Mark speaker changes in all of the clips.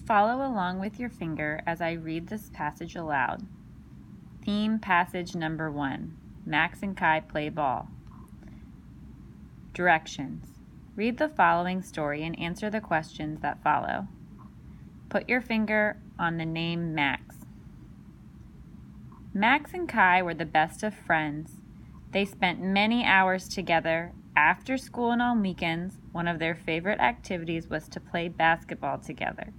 Speaker 1: Follow along with your finger as I read this passage aloud. Theme passage number 1. Max and Kai play ball. Directions. Read the following story and answer the questions that follow. Put your finger on the name Max. Max and Kai were the best of friends. They spent many hours together. After school and on weekends, one of their favorite activities was to play basketball together.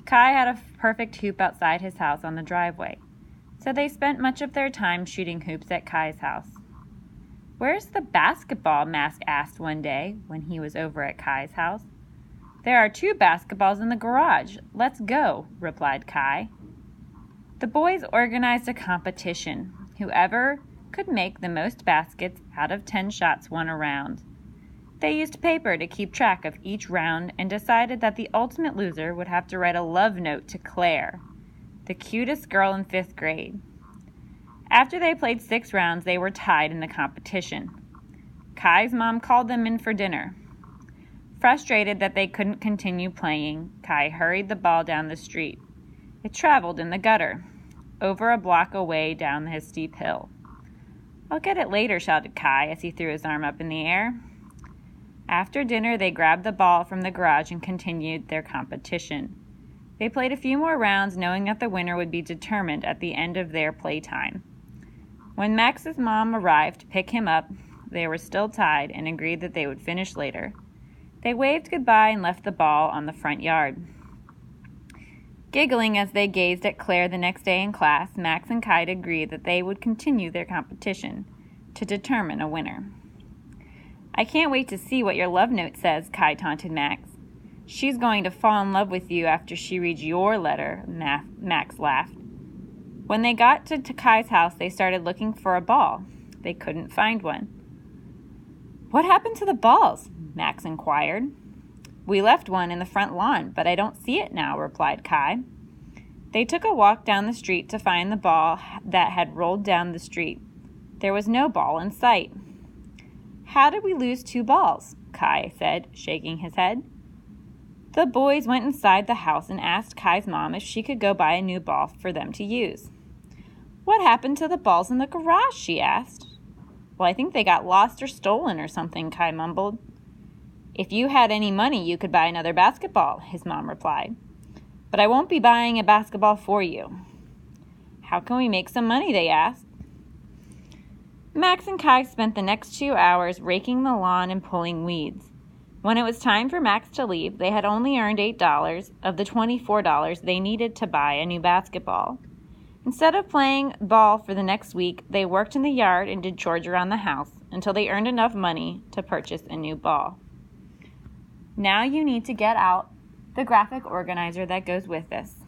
Speaker 1: Kai had a perfect hoop outside his house on the driveway, so they spent much of their time shooting hoops at Kai's house. "Where's the basketball?" Max asked one day when he was over at Kai's house. "There are 2 basketballs in the garage. Let's go," replied Kai. The boys organized a competition. Whoever could make the most baskets out of 10 shots won a round. They used paper to keep track of each round and decided that the ultimate loser would have to write a love note to Claire, the cutest girl in 5th grade. After they played 6 rounds, they were tied in the competition. Kai's mom called them in for dinner. Frustrated that they couldn't continue playing, Kai hurried the ball down the street. It traveled in the gutter, over a block away down his steep hill. "I'll get it later," shouted Kai as he threw his arm up in the air. After dinner, they grabbed the ball from the garage and continued their competition. They played a few more rounds, knowing that the winner would be determined at the end of their playtime. When Max's mom arrived to pick him up, they were still tied and agreed that they would finish later. They waved goodbye and left the ball on the front yard. Giggling as they gazed at Claire the next day in class, Max and Kai agreed that they would continue their competition to determine a winner. "I can't wait to see what your love note says," Kai taunted Max. "She's going to fall in love with you after she reads your letter," Max laughed. When they got to Kai's house, they started looking for a ball. They couldn't find one. "What happened to the balls?" Max inquired. "We left one in the front lawn, but I don't see it now," replied Kai. They took a walk down the street to find the ball that had rolled down the street. There was no ball in sight. "How did we lose 2 balls?" Kai said, shaking his head. The boys went inside the house and asked Kai's mom if she could go buy a new ball for them to use. "What happened to the balls in the garage?" she asked. "Well, I think they got lost or stolen or something," Kai mumbled. "If you had any money, you could buy another basketball," his mom replied. "But I won't be buying a basketball for you." "How can we make some money?" they asked. Max and Kai spent the next 2 hours raking the lawn and pulling weeds. When it was time for Max to leave, they had only earned $8 of the $24 they needed to buy a new basketball. Instead of playing ball for the next week, they worked in the yard and did chores around the house until they earned enough money to purchase a new ball. Now you need to get out the graphic organizer that goes with this.